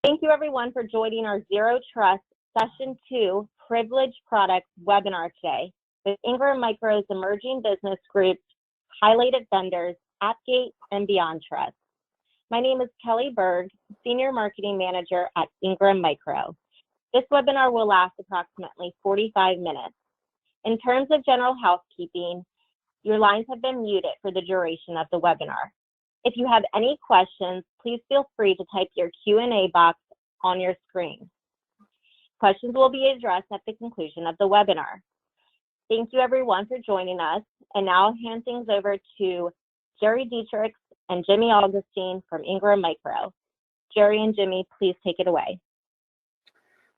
Thank you everyone for joining our Zero Trust Session 2 Privileged Products webinar today with Ingram Micro's Emerging Business Group's highlighted vendors, Appgate and BeyondTrust. My name is Kelly Berg, Senior Marketing Manager at Ingram Micro. This webinar will last approximately 45 minutes. In terms of general housekeeping, your lines have been muted for the duration of the webinar. If you have any questions, please feel free to type your Q&A box on your screen. Questions will be addressed at the conclusion of the webinar. Thank you everyone for joining us, and now I'll hand things over to Jerry Dietrich and Jimmy Augustine from Ingram Micro. Jerry and Jimmy, please take it away.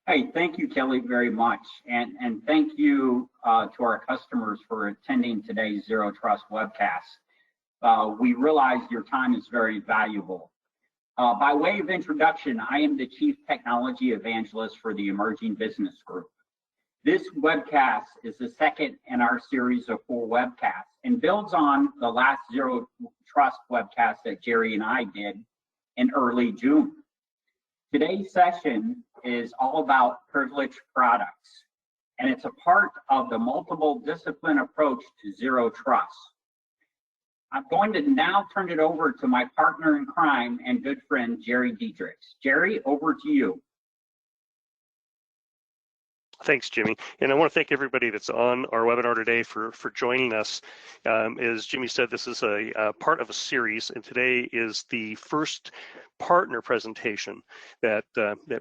Hey, thank you, Kelly, very much. And thank you to our customers for attending today's Zero Trust webcast. We realize your time is very valuable. By way of introduction, I am the Chief Technology Evangelist for the Emerging Business Group. This webcast is the second in our series of 4 webcasts and builds on the last Zero Trust webcast that Jerry and I did in early June. Today's session is all about privileged products, and it's a part of the multiple discipline approach to Zero Trust. I'm going to now turn it over to my partner in crime and good friend, Jerry Dietrich. Jerry, over to you. Thanks, Jimmy. And I want to thank everybody that's on our webinar today for joining us. As Jimmy said, this is a part of a series, and today is the first partner presentation that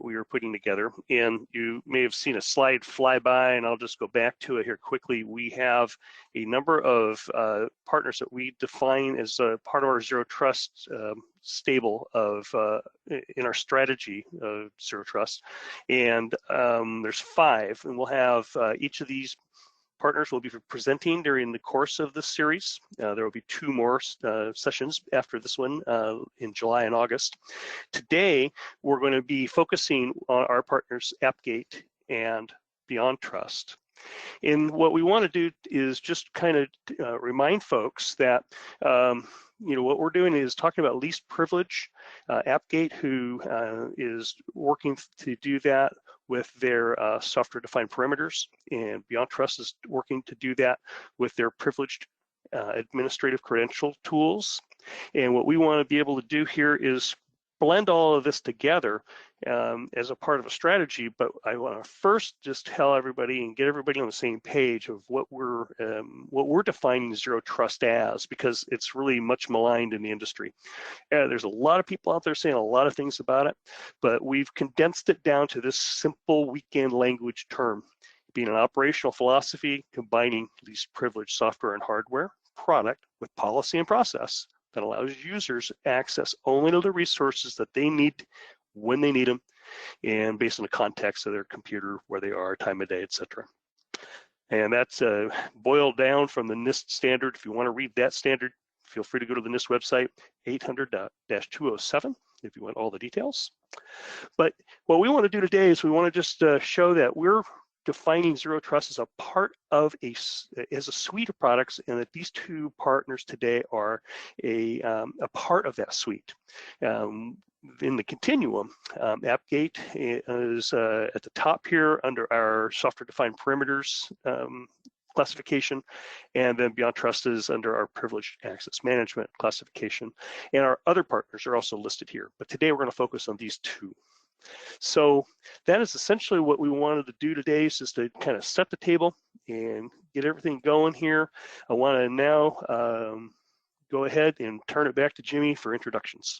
we are putting together. And you may have seen a slide fly by, and I'll just go back to it here quickly. We have a number of partners that we define as part of our Zero Trust stable of in our strategy of Zero Trust, and there's 5, and we'll have each of these partners will be presenting during the course of this series. There will be 2 more sessions after this one in July and August. Today, we're going to be focusing on our partners Appgate and BeyondTrust. And what we want to do is just kind of remind folks that what we're doing is talking about least privilege. Appgate, who is working to do that with their software-defined perimeters, and BeyondTrust is working to do that with their privileged administrative credential tools. And what we want to be able to do here is blend all of this together as a part of a strategy, but I want to first just tell everybody and get everybody on the same page of what we're defining Zero Trust as, because it's really much maligned in the industry. There's a lot of people out there saying a lot of things about it, but we've condensed it down to this simple weekend language term, being an operational philosophy combining least privileged software and hardware product with policy and process that allows users access only to the resources that they need when they need them, and based on the context of their computer, where they are, time of day, etc. And that's boiled down from the NIST standard. If you want to read that standard, feel free to go to the NIST website, 800-207, if you want all the details. But what we want to do today is we want to just show that we're defining Zero Trust as a part of a suite of products, and that these 2 partners today are a part of that suite. In the continuum, Appgate is at the top here under our software-defined perimeters classification, and then BeyondTrust is under our privileged access management classification. And our other partners are also listed here, but today we're going to focus on these 2. So that is essentially what we wanted to do today, is just to kind of set the table and get everything going here. I want to now go ahead and turn it back to Jimmy for introductions.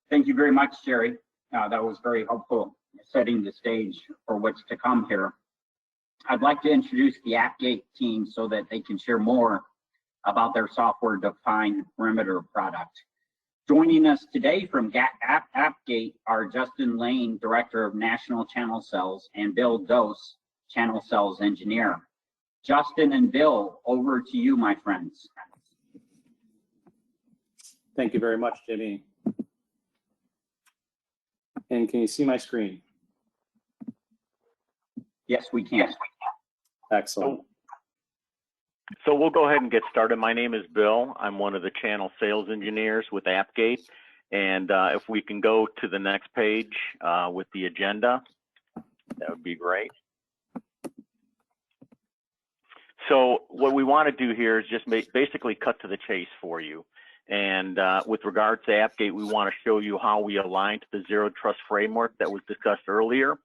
Thank you very much, Jerry. That was very helpful, setting the stage for what's to come here. I'd like to introduce the Appgate team so that they can share more about their software-defined perimeter product. Joining us today from Appgate are Justin Lane, Director of National Channel Sales, and Bill Dose, Channel Sales Engineer. Justin and Bill, over to you, my friends. Thank you very much, Jimmy. And can you see my screen? Yes, we can. Excellent. So we'll go ahead and get started. My name is Bill. I'm one of the channel sales engineers with Appgate, And if we can go to the next page with the agenda, that would be great. So what we want to do here is just basically cut to the chase for you. And with regards to Appgate, we want to show you how we align to the Zero Trust framework that was discussed earlier.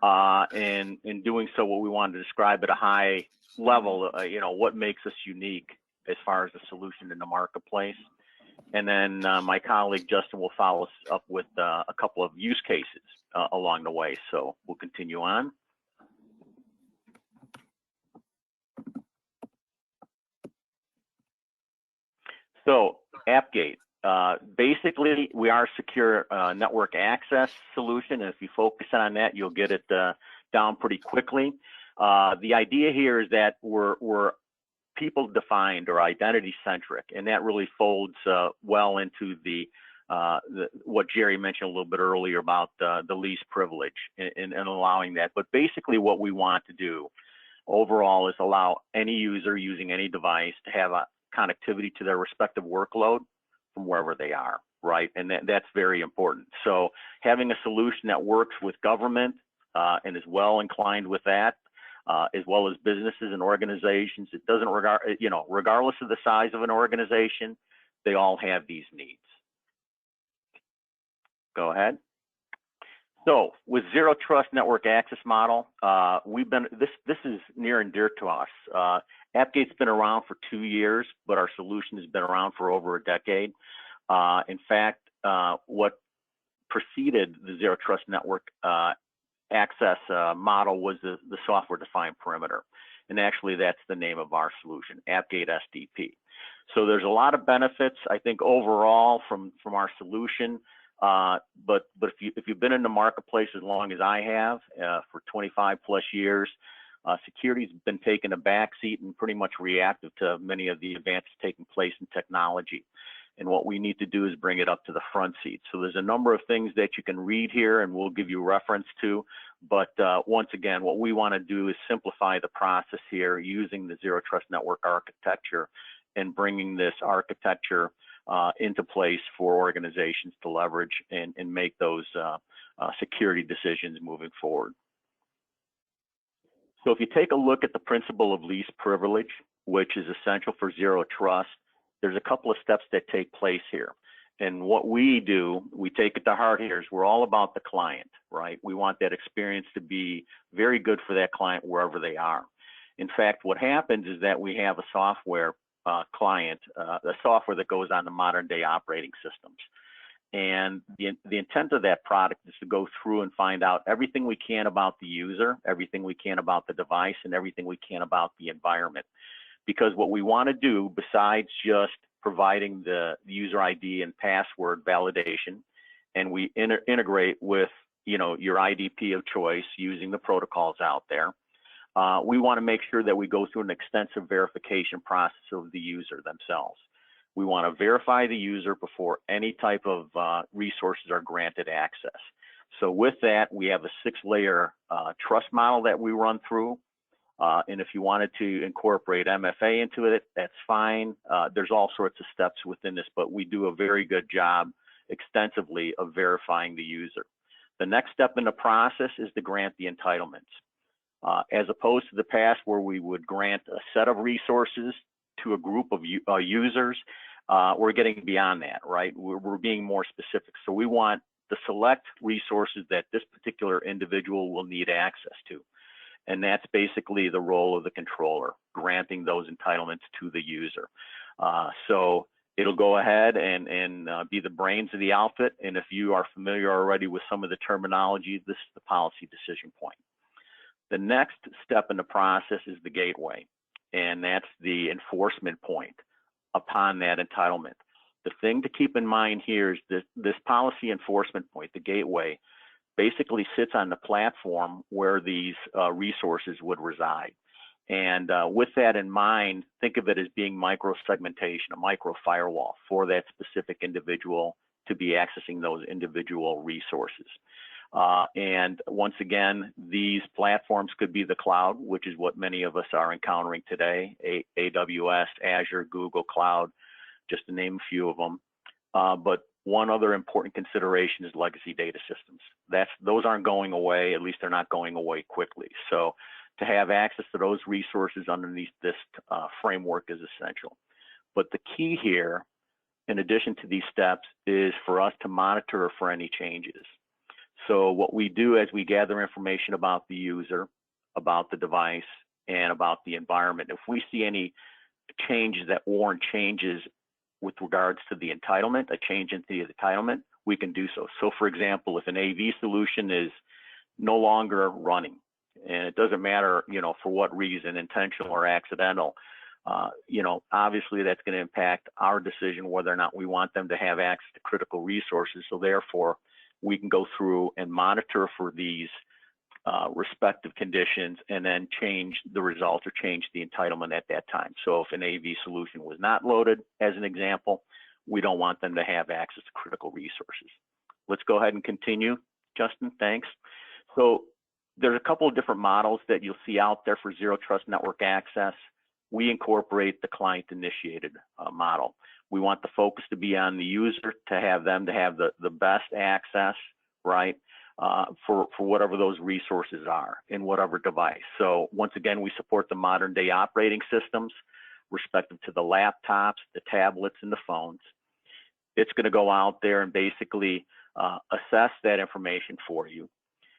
And in doing so, what we wanted to describe at a high level, you know, what makes us unique as far as the solution in the marketplace. And then my colleague Justin will follow us up with a couple of use cases along the way. So we'll continue on. So Appgate, basically we are a secure network access solution. And if you focus on that, you'll get it down pretty quickly. The idea here is that we're people defined or identity centric, and that really folds well into what Jerry mentioned a little bit earlier about the least privilege and allowing that. But basically what we want to do overall is allow any user using any device to have a connectivity to their respective workload from wherever they are, right? And that's very important. So having a solution that works with government and is well inclined with that, as well as businesses and organizations, it doesn't regardless of the size of an organization, they all have these needs. Go ahead. So with Zero Trust Network Access Model, this is near and dear to us. Appgate's been around for 2 years, but our solution has been around for over a decade. In fact, what preceded the Zero Trust Network access model was the software-defined perimeter. And actually, that's the name of our solution, Appgate SDP. So there's a lot of benefits, I think, overall from our solution. But if you've been in the marketplace as long as I have, for 25 plus years, security's been taking a backseat and pretty much reactive to many of the advances taking place in technology. And what we need to do is bring it up to the front seat. So there's a number of things that you can read here and we'll give you reference to. But once again, what we want to do is simplify the process here using the Zero Trust Network architecture and bringing this architecture into place for organizations to leverage and make those security decisions moving forward. So if you take a look at the principle of least privilege, which is essential for Zero Trust, there's a couple of steps that take place here. And what we do, we take it to heart here, is we're all about the client, right? We want that experience to be very good for that client wherever they are. In fact, what happens is that we have a software client, the software that goes on the modern day operating systems. And the intent of that product is to go through and find out everything we can about the user, everything we can about the device, and everything we can about the environment. Because what we want to do, besides just providing the user ID and password validation, and we integrate with your IDP of choice using the protocols out there, we want to make sure that we go through an extensive verification process of the user themselves. We want to verify the user before any type of resources are granted access. So with that, we have a 6-layer trust model that we run through. And if you wanted to incorporate MFA into it, that's fine. There's all sorts of steps within this, but we do a very good job extensively of verifying the user. The next step in the process is to grant the entitlements. As opposed to the past where we would grant a set of resources to a group of users, we're getting beyond that, right? We're being more specific. So we want the select resources that this particular individual will need access to. And that's basically the role of the controller, granting those entitlements to the user. So it'll go ahead and be the brains of the outfit. And if you are familiar already with some of the terminology, this is the policy decision point. The next step in the process is the gateway, and that's the enforcement point upon that entitlement. The thing to keep in mind here is this policy enforcement point, the gateway, basically sits on the platform where these resources would reside. And with that in mind, think of it as being micro-segmentation, a micro-firewall for that specific individual to be accessing those individual resources. And once again, these platforms could be the cloud, which is what many of us are encountering today, AWS, Azure, Google Cloud, just to name a few of them. but one other important consideration is legacy data systems. Those aren't going away, at least they're not going away quickly. So to have access to those resources underneath this framework is essential. But the key here, in addition to these steps, is for us to monitor for any changes. So what we do as we gather information about the user, about the device, and about the environment, if we see any changes that warrant changes with regards to the entitlement, a change in the entitlement, we can do so. So for example, if an AV solution is no longer running, and it doesn't matter, for what reason, intentional or accidental, obviously that's going to impact our decision whether or not we want them to have access to critical resources. So therefore, we can go through and monitor for these respective conditions and then change the results or change the entitlement at that time. So if an AV solution was not loaded, as an example, we don't want them to have access to critical resources. Let's go ahead and continue. Justin, thanks. So there's a couple of different models that you'll see out there for Zero Trust Network access. We incorporate the client-initiated model. We want the focus to be on the user, to have them to have the best access, right? For whatever those resources are in whatever device. So once again, we support the modern day operating systems respective to the laptops, the tablets, and the phones. It's going to go out there and basically assess that information for you.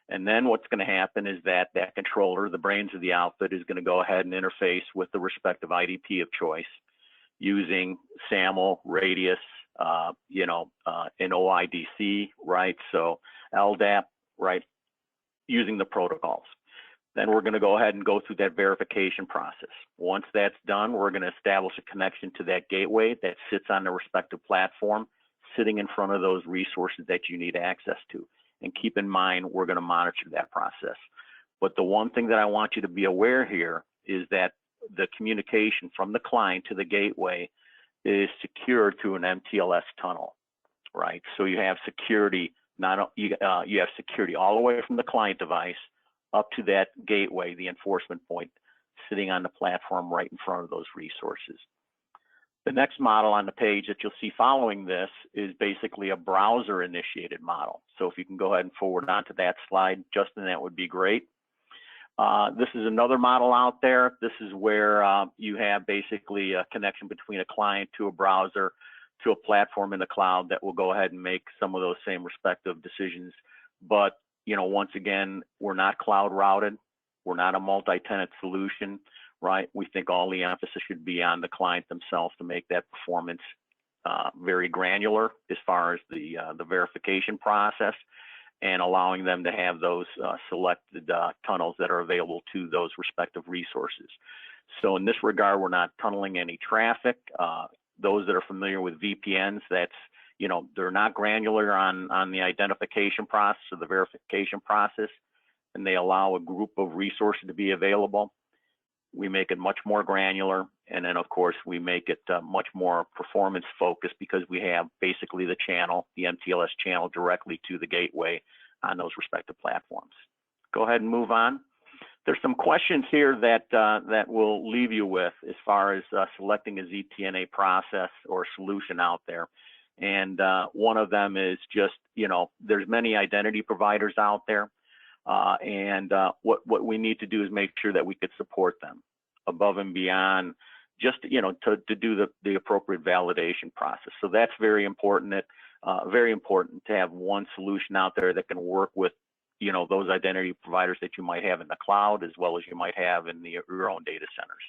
And then what's going to happen is that controller, the brains of the outfit, is going to go ahead and interface with the respective IDP of choice using SAML, Radius, and OIDC, right? So LDAP, right? Using the protocols. Then we're going to go ahead and go through that verification process. Once that's done, we're going to establish a connection to that gateway that sits on the respective platform, sitting in front of those resources that you need access to. And keep in mind, we're going to monitor that process. But the one thing that I want you to be aware here is that the communication from the client to the gateway is secured through an MTLS tunnel, right? So you have security, you have security all the way from the client device up to that gateway, the enforcement point, sitting on the platform right in front of those resources. The next model on the page that you'll see following this is basically a browser-initiated model. So if you can go ahead and forward onto that slide, Justin, that would be great. This is another model out there. This is where you have basically a connection between a client to a browser to a platform in the cloud that will go ahead and make some of those same respective decisions. But, once again, we're not cloud routed. We're not a multi-tenant solution, right? We think all the emphasis should be on the client themselves to make that performance very granular as far as the verification process, and allowing them to have those selected tunnels that are available to those respective resources. So in this regard, we're not tunneling any traffic. Those that are familiar with VPNs, that's, they're not granular on the identification process or the verification process, and they allow a group of resources to be available. We make it much more granular, and then of course we make it much more performance focused because we have basically the channel, the MTLS channel, directly to the gateway on those respective platforms. Go ahead and move on. There's some questions here that we'll leave you with as far as selecting a ZTNA process or solution out there. And one of them is just, there's many identity providers out there. What we need to do is make sure that we could support them above and beyond just, to do the appropriate validation process. So that's very important, very important to have one solution out there that can work with, those identity providers that you might have in the cloud as well as you might have in your own data centers.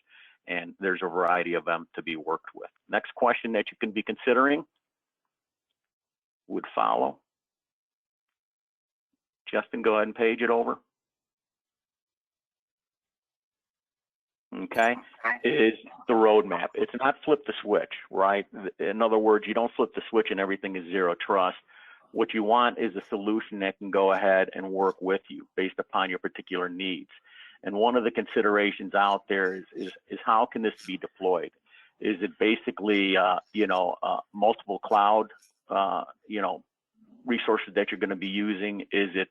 And there's a variety of them to be worked with. Next question that you can be considering would follow. Justin, go ahead and page it over. Okay, is the roadmap. It's not flip the switch, right? In other words, you don't flip the switch and everything is zero trust. What you want is a solution that can go ahead and work with you based upon your particular needs. And one of the considerations out there is how can this be deployed? Is it basically, multiple cloud, resources that you're going to be using? Is it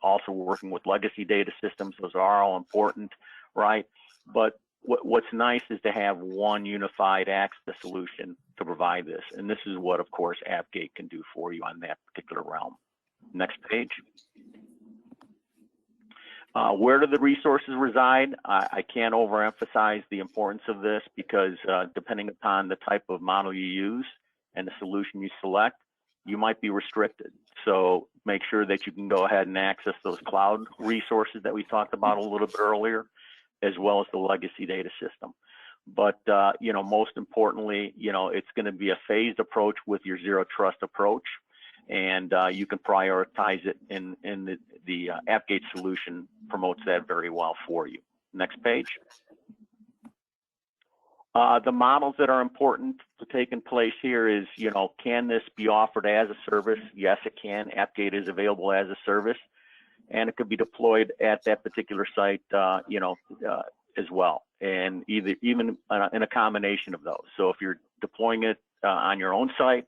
also working with legacy data systems? Those are all important, right? But what's nice is to have one unified access solution to provide this. And this is what, of course, Appgate can do for you on that particular realm. Next page. Where do the resources reside? I can't overemphasize the importance of this because depending upon the type of model you use and the solution you select, you might be restricted. So make sure that you can go ahead and access those cloud resources that we talked about a little bit earlier, as well as the legacy data system. But, you know, most importantly, you know, it's going to be a phased approach with your zero trust approach. And you can prioritize it in the Appgate solution promotes that very well for you. Next page. The models that are important to take in place here is, you know, can this be offered as a service? Yes, it can. Appgate is available as a service, and it could be deployed at that particular site, you know, as well, and even in a combination of those. So if you're deploying it on your own site,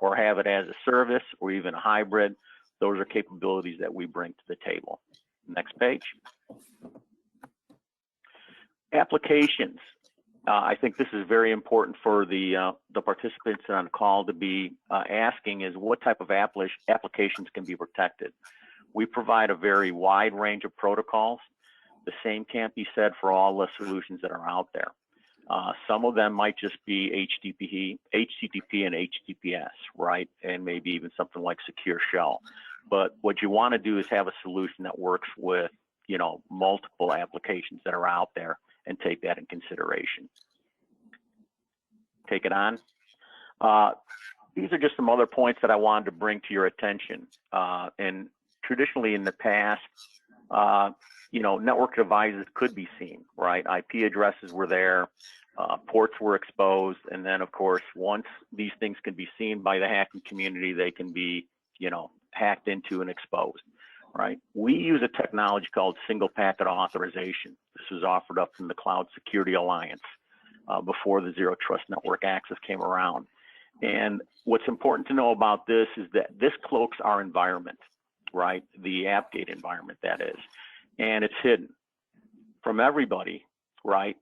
or have it as a service, or even a hybrid, those are capabilities that we bring to the table. Next page. Applications. I think this is very important for the participants on the call to be asking is what type of applications can be protected. We provide a very wide range of protocols. The same can't be said for all the solutions that are out there. Some of them might just be HTTP and HTTPS, right? And maybe even something like Secure Shell. But what you want to do is have a solution that works with, you know, multiple applications that are out there and take that in consideration. Take it on. These are just some other points that I wanted to bring to your attention. And traditionally in the past, you know, network devices could be seen, right? IP addresses were there, ports were exposed, and then of course, once these things can be seen by the hacking community, they can be, you know, hacked into and exposed, right? We use a technology called single packet authorization. This was offered up from the Cloud Security Alliance before the Zero Trust Network Access came around. And what's important to know about this is that this cloaks our environment, right? The Appgate environment, that is. And it's hidden from everybody, right?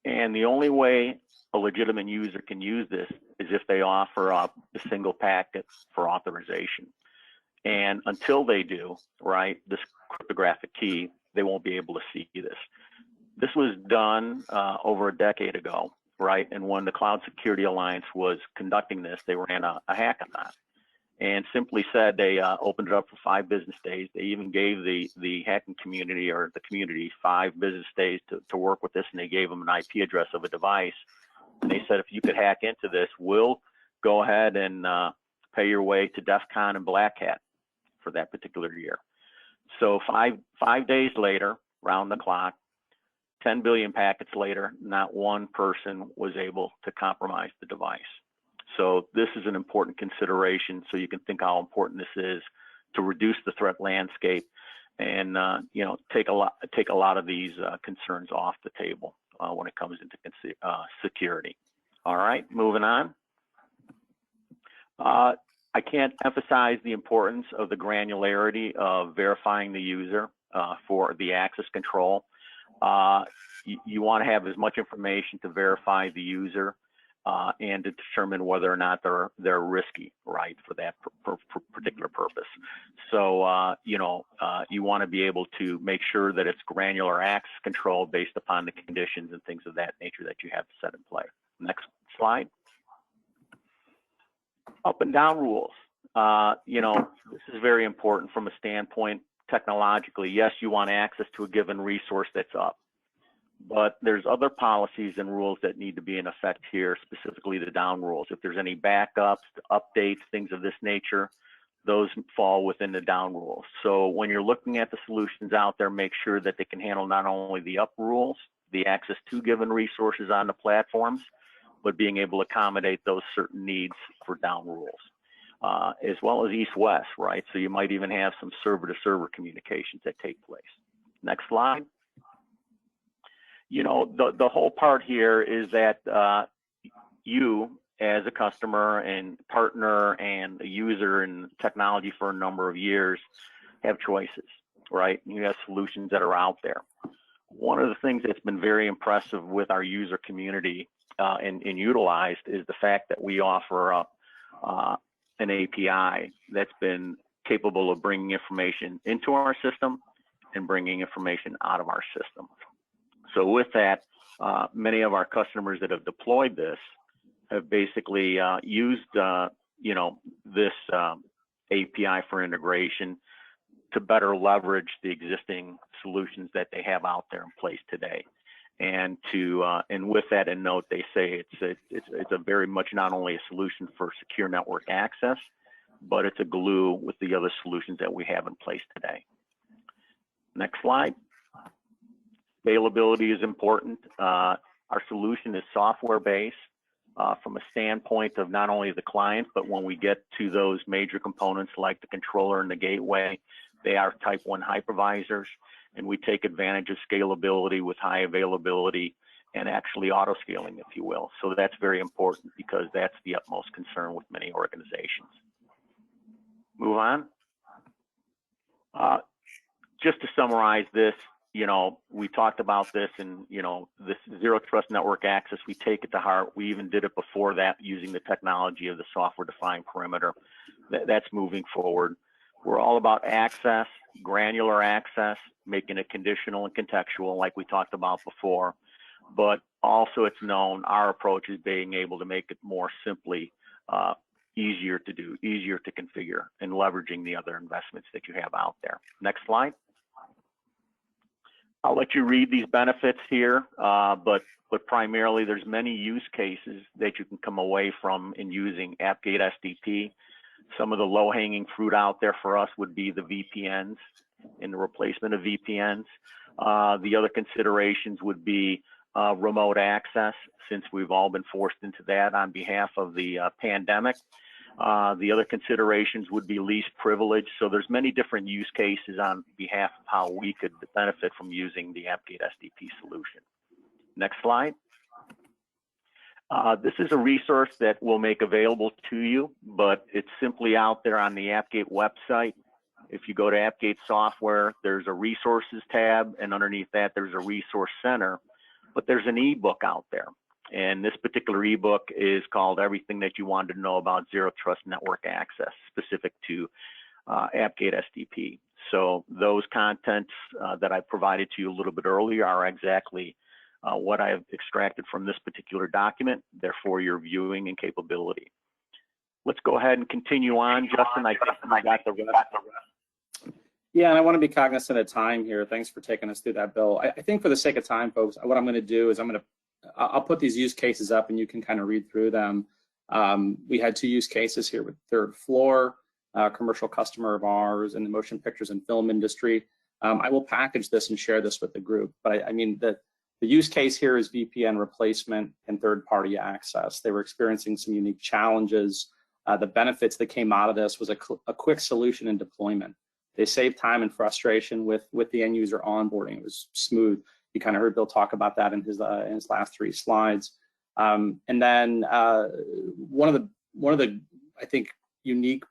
And the only way a legitimate user can use this is if they offer up the single packet for authorization. And until they do, right, this cryptographic key, they won't be able to see this. This was done over a decade ago, right? And when the Cloud Security Alliance was conducting this, they ran a hackathon. And simply said they opened it up for 5 business days. They even gave the hacking community or the community 5 business days to work with this, and they gave them an IP address of a device. And they said, if you could hack into this, we'll go ahead and pay your way to DEF CON and Black Hat for that particular year. So five days later, round the clock, 10 billion packets later, not one person was able to compromise the device. So this is an important consideration, so you can think how important this is to reduce the threat landscape and you know, take a lot of these concerns off the table when it comes into security. All right, moving on. I can't emphasize the importance of the granularity of verifying the user for the access control. You want to have as much information to verify the user and to determine whether or not they're risky, right, for that particular purpose. So, you know, you want to be able to make sure that it's granular access control based upon the conditions and things of that nature that you have set in play. Next slide. Up and down rules. You know, this is very important from a standpoint technologically. Yes, you want access to a given resource that's up. But there's other policies and rules that need to be in effect here, specifically the down rules. If there's any backups, updates, things of this nature, those fall within the down rules. So when you're looking at the solutions out there, make sure that they can handle not only the up rules, the access to given resources on the platforms, but being able to accommodate those certain needs for down rules, as well as east-west, right? So you might even have some server-to-server communications that take place. Next slide. You know, the whole part here is that you as a customer and partner and a user in technology for a number of years have choices, right? You have solutions that are out there. One of the things that's been very impressive with our user community and utilized is the fact that we offer up an API that's been capable of bringing information into our system and bringing information out of our system. So with that, many of our customers that have deployed this have basically used this API for integration to better leverage the existing solutions that they have out there in place today. And with that in note, they say it's a very much not only a solution for secure network access, but it's a glue with the other solutions that we have in place today. Next slide. Availability is important. Our solution is software based from a standpoint of not only the client, but when we get to those major components like the controller and the gateway, they are type 1 hypervisors, and we take advantage of scalability with high availability and actually auto scaling, if you will. So that's very important because that's the utmost concern with many organizations. Move on. Just to summarize this, we talked about this and, this zero trust network access, we take it to heart. We even did it before that using the technology of the software defined perimeter. That's moving forward. We're all about access, granular access, making it conditional and contextual like we talked about before. But also it's known our approach is being able to make it more simply easier to do, easier to configure, and leveraging the other investments that you have out there. Next slide. I'll let you read these benefits here, but primarily there's many use cases that you can come away from in using Appgate SDP. Some of the low-hanging fruit out there for us would be the VPNs and the replacement of VPNs. The other considerations would be remote access, since we've all been forced into that on behalf of the pandemic. The other considerations would be least privilege. So there's many different use cases on behalf of how we could benefit from using the Appgate SDP solution. Next slide. This is a resource that we'll make available to you, but it's simply out there on the Appgate website. If you go to Appgate software, there's a resources tab, and underneath that, there's a resource center, but there's an ebook out there. And this particular ebook is called Everything That You Wanted to Know About Zero Trust Network Access, specific to Appgate SDP. So those contents that I provided to you a little bit earlier are exactly what I've extracted from this particular document, therefore your viewing and capability. Let's go ahead and continue on. Justin, I think I got the rest. Yeah, and I want to be cognizant of time here. Thanks for taking us through that, Bill. I think for the sake of time, folks, what I'm going to do is I'll put these use cases up and you can kind of read through them. We had 2 use cases here with Third Floor, commercial customer of ours in the motion pictures and film industry. I will package this and share this with the group, but I mean, the use case here is VPN replacement and third-party access. They were experiencing some unique challenges. The benefits that came out of this was a quick solution and deployment. They saved time and frustration with the end user onboarding. It was smooth. You kind of heard Bill talk about that in his last 3 slides. And then one of the I think unique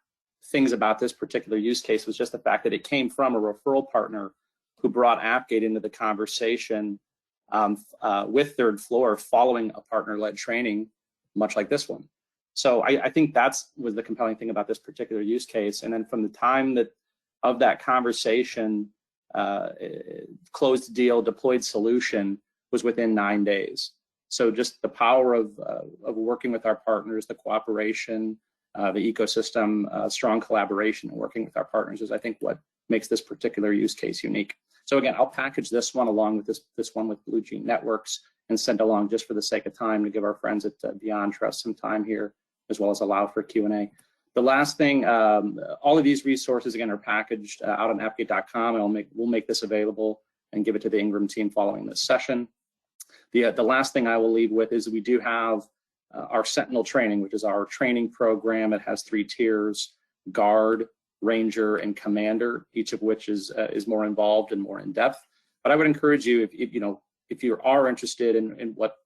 things about this particular use case was just the fact that it came from a referral partner who brought Appgate into the conversation with Third Floor following a partner-led training, much like this one. So I think was the compelling thing about this particular use case. And then from the time of that conversation, closed deal, deployed solution was within 9 days. So just the power of working with our partners, the cooperation, the ecosystem, strong collaboration and working with our partners is, I think, what makes this particular use case unique. So again, I'll package this one along with this one with Blue Jean Networks and send along just for the sake of time to give our friends at BeyondTrust some time here, as well as allow for Q&A. The last thing, all of these resources, again, are packaged out on appgate.com, and we'll make this available and give it to the Ingram team following this session. The last thing I will leave with is we do have our Sentinel training, which is our training program. It has 3 tiers: Guard, Ranger, and Commander, each of which is more involved and more in depth. But I would encourage you, if you are interested in what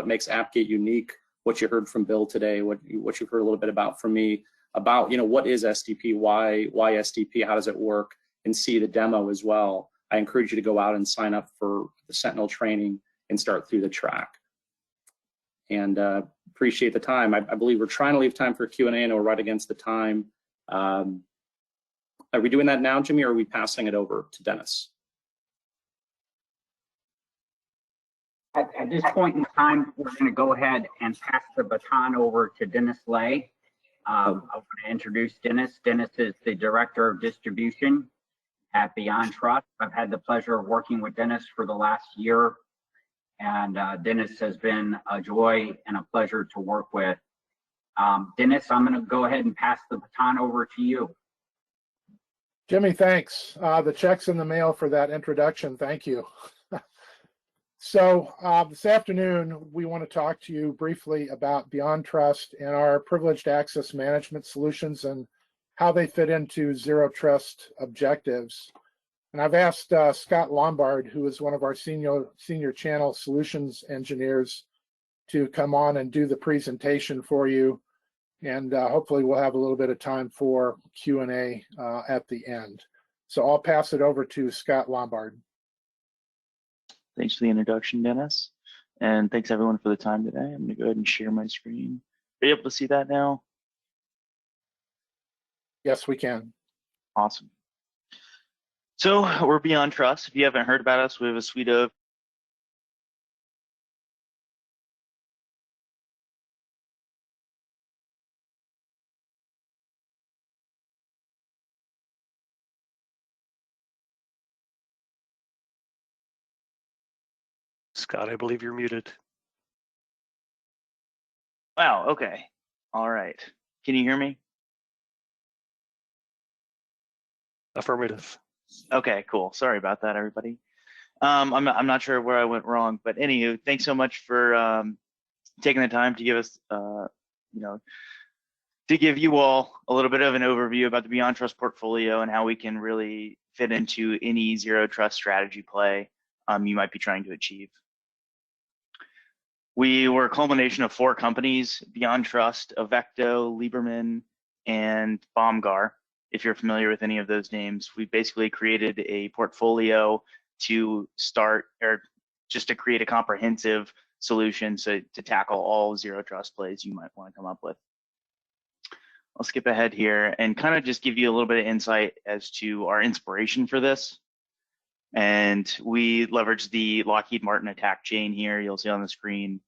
makes Appgate unique, what you heard from Bill today, what you've heard a little bit about from me, about what is SDP, why SDP, how does it work, and see the demo as well. I encourage you to go out and sign up for the Sentinel training and start through the track. And appreciate the time. I believe we're trying to leave time for Q&A, and we're right against the time. Are we doing that now, Jimmy, or are we passing it over to Dennis? At this point in time, we're going to go ahead and pass the baton over to Dennis Lay. I want to introduce Dennis. Dennis is the Director of Distribution at BeyondTrust. I've had the pleasure of working with Dennis for the last year, and Dennis has been a joy and a pleasure to work with. Dennis, I'm going to go ahead and pass the baton over to you. Jimmy, thanks. The check's in the mail for that introduction. Thank you. So this afternoon, we want to talk to you briefly about BeyondTrust and our privileged access management solutions and how they fit into Zero Trust objectives. And I've asked Scott Lombard, who is one of our senior channel solutions engineers, to come on and do the presentation for you. And hopefully we'll have a little bit of time for Q&A at the end. So I'll pass it over to Scott Lombard. Thanks for the introduction, Dennis. And thanks everyone for the time today. I'm gonna go ahead and share my screen. Are you able to see that now? Yes, we can. Awesome. So we're BeyondTrust. If you haven't heard about us, we have a suite of Scott, I believe you're muted. Wow, okay. All right. Can you hear me? Affirmative. Okay, cool. Sorry about that, everybody. I'm not sure where I went wrong, but anywho, thanks so much for taking the time to give us, to give you all a little bit of an overview about the BeyondTrust portfolio and how we can really fit into any Zero Trust strategy play you might be trying to achieve. We were a culmination of 4 companies: BeyondTrust, Avecto, Lieberman, and Bomgar. If you're familiar with any of those names, we basically created a portfolio to start, or just to create a comprehensive solution to tackle all Zero Trust plays you might want to come up with. I'll skip ahead here and kind of just give you a little bit of insight as to our inspiration for this. And we leverage the Lockheed Martin attack chain here. You'll see on the screen.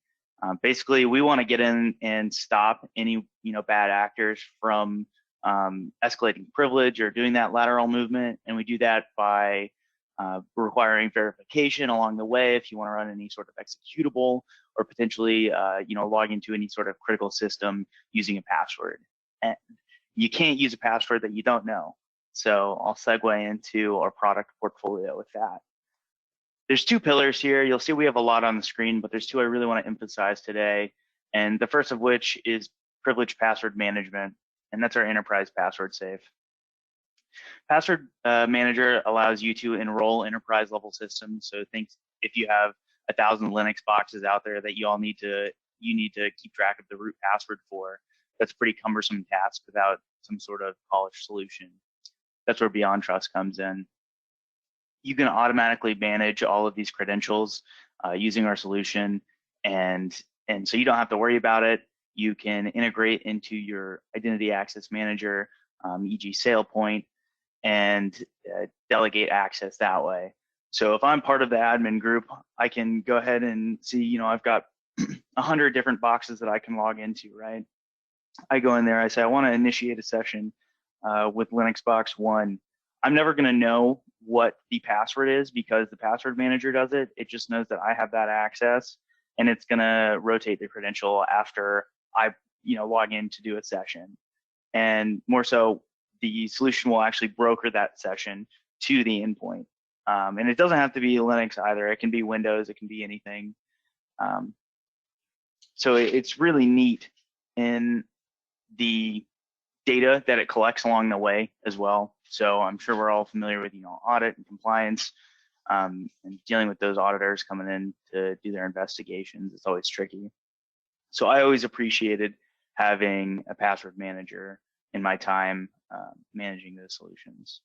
Basically, we want to get in and stop any bad actors from escalating privilege or doing that lateral movement, and we do that by requiring verification along the way if you want to run any sort of executable or potentially log into any sort of critical system using a password. And you can't use a password that you don't know. So I'll segue into our product portfolio with that. There's 2 pillars here. You'll see we have a lot on the screen, but there's 2 I really want to emphasize today. And the first of which is privileged password management, and that's our enterprise password safe. Password manager allows you to enroll enterprise level systems. So think if you have 1,000 Linux boxes out there that you need to keep track of the root password for, that's a pretty cumbersome task without some sort of polished solution. That's where BeyondTrust comes in. You can automatically manage all of these credentials using our solution, and so you don't have to worry about it. You can integrate into your identity access manager, e.g. SailPoint, and delegate access that way. So if I'm part of the admin group, I can go ahead and see, I've got 100 different boxes that I can log into, right? I go in there, I say, I want to initiate a session with Linux box 1. I'm never going to know what the password is because the password manager does it. It just knows that I have that access, and it's going to rotate the credential after I log in to do a session. And more so, the solution will actually broker that session to the endpoint. And it doesn't have to be Linux either. It can be Windows. It can be anything. So it's really neat in the data that it collects along the way as well. So I'm sure we're all familiar with audit and compliance, and dealing with those auditors coming in to do their investigations. It's always tricky. So I always appreciated having a password manager in my time managing those solutions.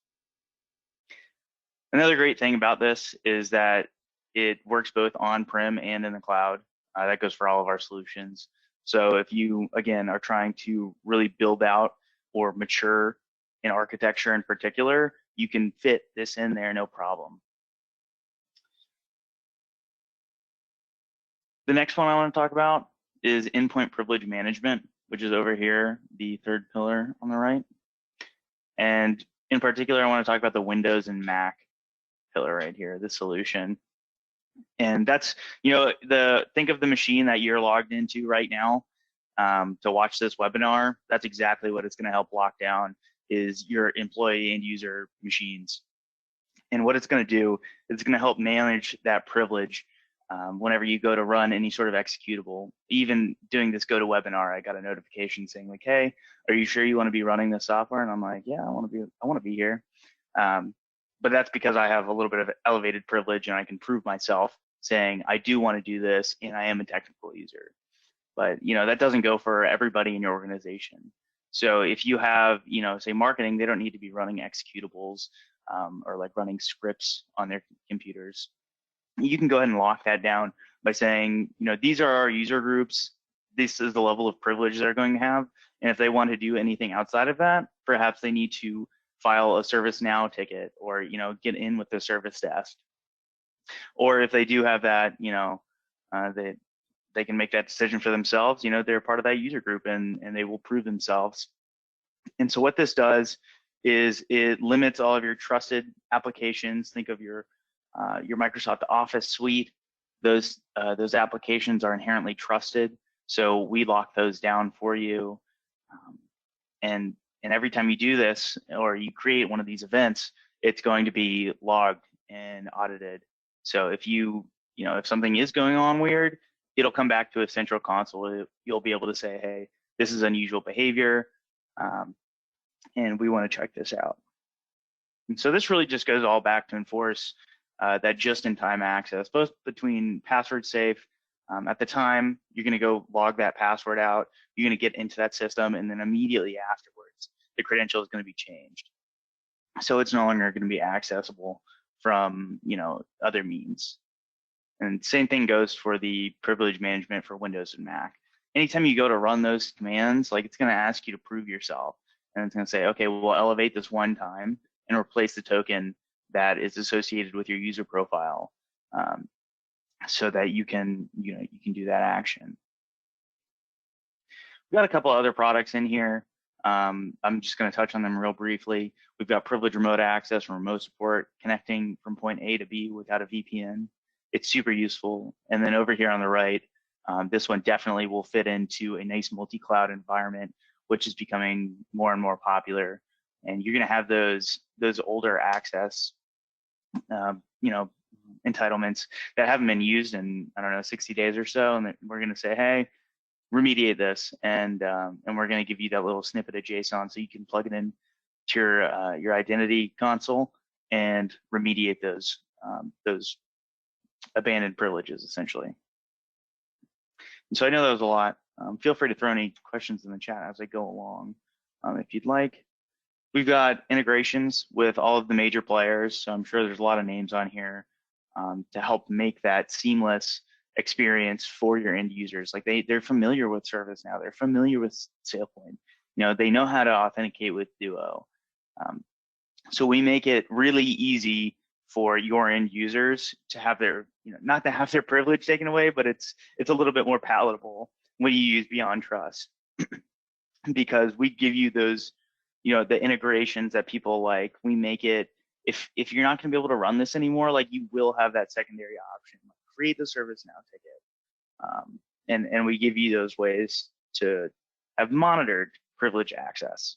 Another great thing about this is that it works both on-prem and in the cloud. That goes for all of our solutions. So if you, again, are trying to really build out or mature in architecture in particular, you can fit this in there, no problem. The next one I want to talk about is endpoint privilege management, which is over here, the third pillar on the right. And in particular, I want to talk about the Windows and Mac pillar right here, the solution. And that's, think of the machine that you're logged into right now to watch this webinar. That's exactly what it's going to help lock down, is your employee and user machines. And what it's going to do, it's going to help manage that privilege whenever you go to run any sort of executable. Even doing this GoToWebinar, I got a notification saying like, hey, are you sure you want to be running this software? And I'm like, yeah, I want to be here. But that's because I have a little bit of elevated privilege and I can prove myself saying I do want to do this and I am a technical user. But that doesn't go for everybody in your organization. So if you have, say marketing, they don't need to be running executables or like running scripts on their computers. You can go ahead and lock that down by saying, these are our user groups. This is the level of privilege they're going to have. And if they want to do anything outside of that, perhaps they need to file a ServiceNow ticket or, get in with the service desk. Or if they do have that, they can make that decision for themselves. They're part of that user group and they will prove themselves. And so what this does is it limits all of your trusted applications. Think of your Microsoft Office suite. Those applications are inherently trusted. So we lock those down for you. And every time you do this or you create one of these events, it's going to be logged and audited. So if if something is going on weird, it'll come back to a central console. You'll be able to say, hey, this is unusual behavior, and we want to check this out. And so this really just goes all back to enforce that just-in-time access, both between password safe. At the time, you're going to go log that password out. You're going to get into that system, and then immediately afterwards, the credential is going to be changed. So it's no longer going to be accessible from other means. And same thing goes for the privilege management for Windows and Mac. Anytime you go to run those commands, like it's going to ask you to prove yourself, and it's going to say, okay, we'll elevate this one time and replace the token that is associated with your user profile, so that you can do that action. We've got a couple other products in here. I'm just going to touch on them real briefly. We've got privileged remote access and remote support, connecting from point A to B without a VPN. It's super useful. And then over here on the right, this one definitely will fit into a nice multi-cloud environment, which is becoming more and more popular. And you're going to have those older access, entitlements that haven't been used in, 60 days or so. And we're going to say, hey, remediate this, and we're going to give you that little snippet of JSON so you can plug it in to your identity console and remediate those abandoned privileges, essentially. And so I know that was a lot. Feel free to throw any questions in the chat as I go along, if you'd like. We've got integrations with all of the major players, so I'm sure there's a lot of names on here to help make that seamless experience for your end users. Like they're familiar with ServiceNow, they're familiar with SailPoint. They know how to authenticate with Duo. So we make it really easy for your end users to have their, not to have their privilege taken away, but it's a little bit more palatable when you use BeyondTrust, because we give you those, the integrations that people like. We make it, if you're not going to be able to run this anymore, like you will have that secondary option. Like create the ServiceNow ticket, and we give you those ways to have monitored privilege access.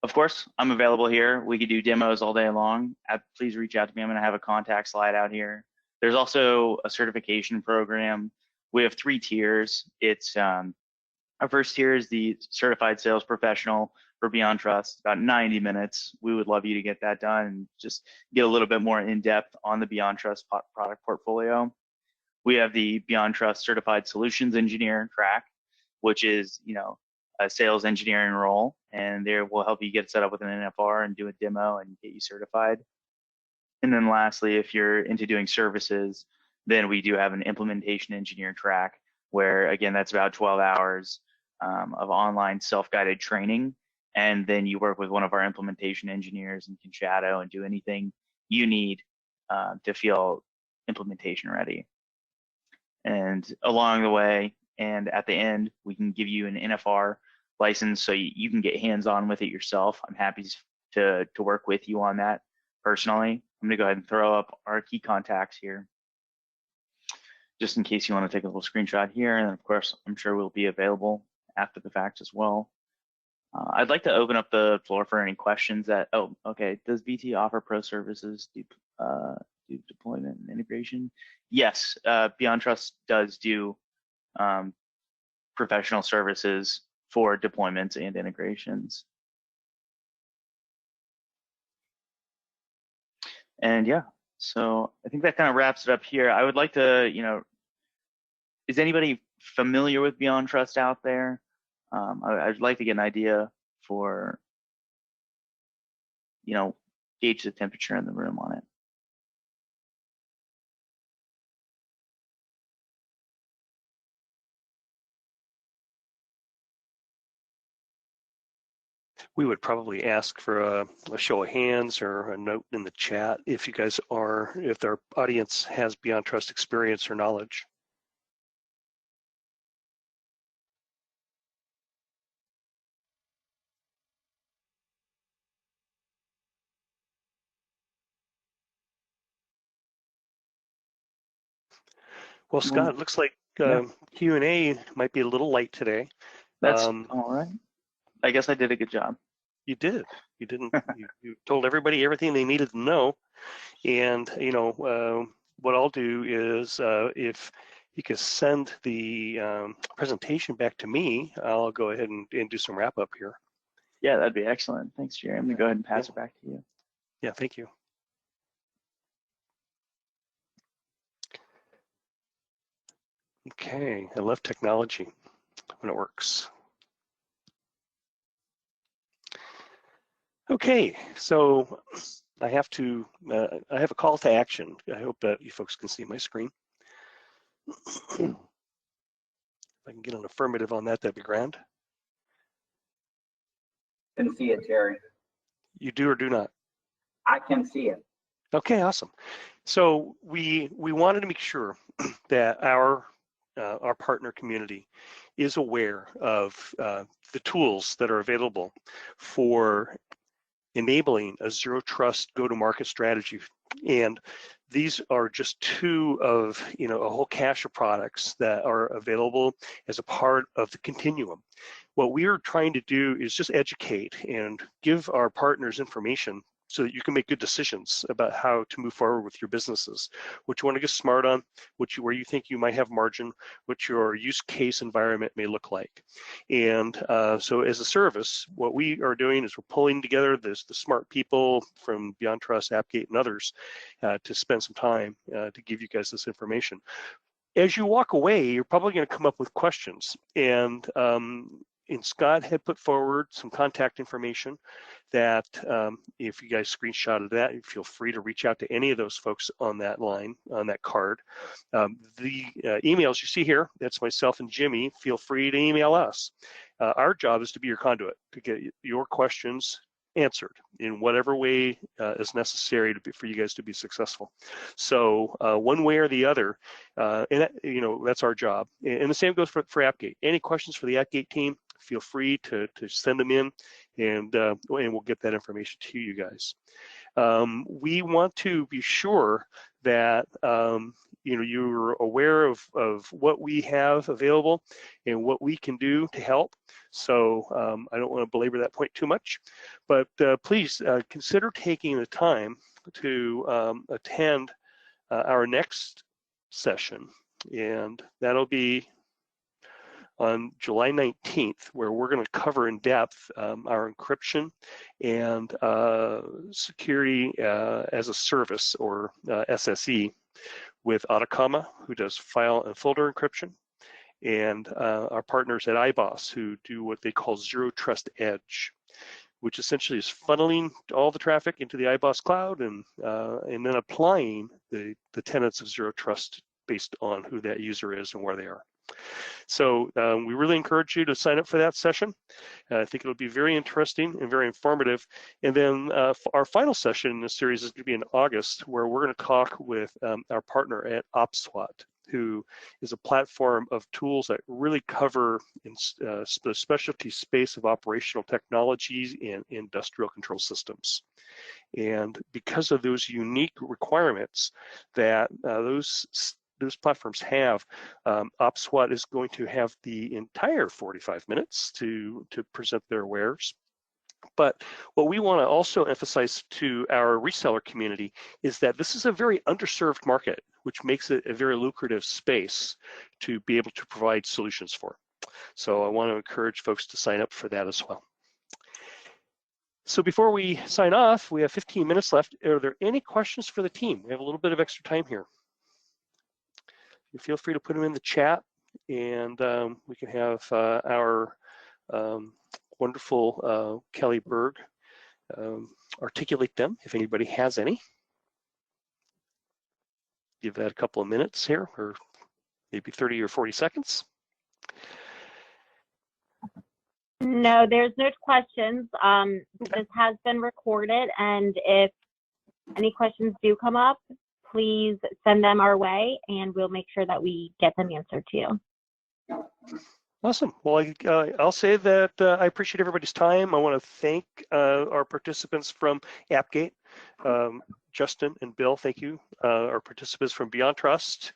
Of course, I'm available here. We could do demos all day long. Please reach out to me. I'm going to have a contact slide out here. There's also a certification program. We have 3 tiers. It's our first tier is the certified sales professional for BeyondTrust, about 90 minutes. We would love you to get that done and just get a little bit more in depth on the BeyondTrust product portfolio. We have the BeyondTrust certified solutions engineer track, which is, a sales engineering role, and there we'll help you get set up with an NFR and do a demo and get you certified. And then lastly, if you're into doing services, then we do have an implementation engineer track where, again, that's about 12 hours of online self-guided training. And then you work with one of our implementation engineers and can shadow and do anything you need to feel implementation ready. And along the way and at the end, we can give you an NFR license so you can get hands-on with it yourself. I'm happy to work with you on that personally. I'm gonna go ahead and throw up our key contacts here, just in case you want to take a little screenshot here. And of course, I'm sure we'll be available after the fact as well. I'd like to open up the floor for any questions that, oh, okay, does BT offer pro services, do deployment and integration? Yes, BeyondTrust does do professional services for deployments and integrations. And yeah, so I think that kind of wraps it up here. I would like to, is anybody familiar with BeyondTrust out there? I'd like to get an idea for, gauge the temperature in the room on it. We would probably ask for a show of hands or a note in the chat if you guys if our audience has BeyondTrust experience or knowledge. Well, Scott, it looks like Q&A might be a little light today. That's all right. I guess I did a good job. You did. You didn't. you told everybody everything they needed to know. And what I'll do is, if you could send the presentation back to me, I'll go ahead and do some wrap up here. Yeah, that'd be excellent. Thanks, Jerry. I'm gonna go ahead and pass it back to you. Yeah, thank you. Okay, I love technology when it works. Okay, so I have a call to action. I hope that you folks can see my screen. If I can get an affirmative on that, that'd be grand. Can see it, Jerry. You do or do not? I can see it. Okay, awesome. So we wanted to make sure that our partner community is aware of the tools that are available for enabling a zero trust go-to-market strategy. And these are just two of a whole cache of products that are available as a part of the continuum. What we are trying to do is just educate and give our partners information so that you can make good decisions about how to move forward with your businesses, what you want to get smart on, where you think you might have margin, what your use case environment may look like. And so as a service, what we are doing is we're pulling together the smart people from BeyondTrust, Appgate, and others to spend some time to give you guys this information. As you walk away, you're probably going to come up with questions. And Scott had put forward some contact information that if you guys screenshotted that, you feel free to reach out to any of those folks on that line, on that card. The emails you see here, that's myself and Jimmy, feel free to email us. Our job is to be your conduit, to get your questions answered in whatever way is necessary for you guys to be successful. So one way or the other, and that's our job. And the same goes for Appgate. Any questions for the Appgate team, feel free to send them in, and we'll get that information to you guys. We want to be sure that you're aware of what we have available and what we can do to help. So I don't want to belabor that point too much, but please consider taking the time to attend our next session, and that'll be on July 19th, where we're going to cover in depth our encryption and security as a service, or SSE, with Atacama, who does file and folder encryption, and our partners at iBoss, who do what they call Zero Trust Edge, which essentially is funneling all the traffic into the iBoss cloud and then applying the tenets of Zero Trust based on who that user is and where they are. So we really encourage you to sign up for that session. I think it'll be very interesting and very informative. And then our final session in this series is going to be in August, where we're going to talk with our partner at OpSWAT, who is a platform of tools that really cover in the specialty space of operational technologies and industrial control systems. And because of those unique requirements that those platforms have, OpSWAT is going to have the entire 45 minutes to present their wares. But what we want to also emphasize to our reseller community is that this is a very underserved market, which makes it a very lucrative space to be able to provide solutions for. So I want to encourage folks to sign up for that as well. So before we sign off, we have 15 minutes left. Are there any questions for the team? We have a little bit of extra time here. You feel free to put them in the chat, and we can have our wonderful Kelly Berg articulate them if anybody has any. Give that a couple of minutes here, or maybe 30 or 40 seconds. No, there's no questions. This has been recorded, and if any questions do come up, please send them our way, and we'll make sure that we get them answered to you. Awesome. Well, I'll say that I appreciate everybody's time. I want to thank our participants from Appgate, Justin and Bill, thank you. Our participants from BeyondTrust,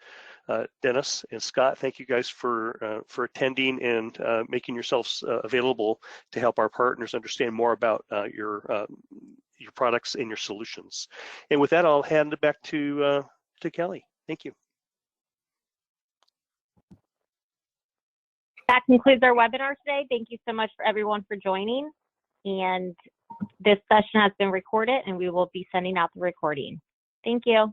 Dennis and Scott, thank you guys for attending and making yourselves available to help our partners understand more about your products and your solutions. And with that, I'll hand it back to Kelly. Thank you. That concludes our webinar today. Thank you so much for everyone for joining. And this session has been recorded, and we will be sending out the recording. Thank you.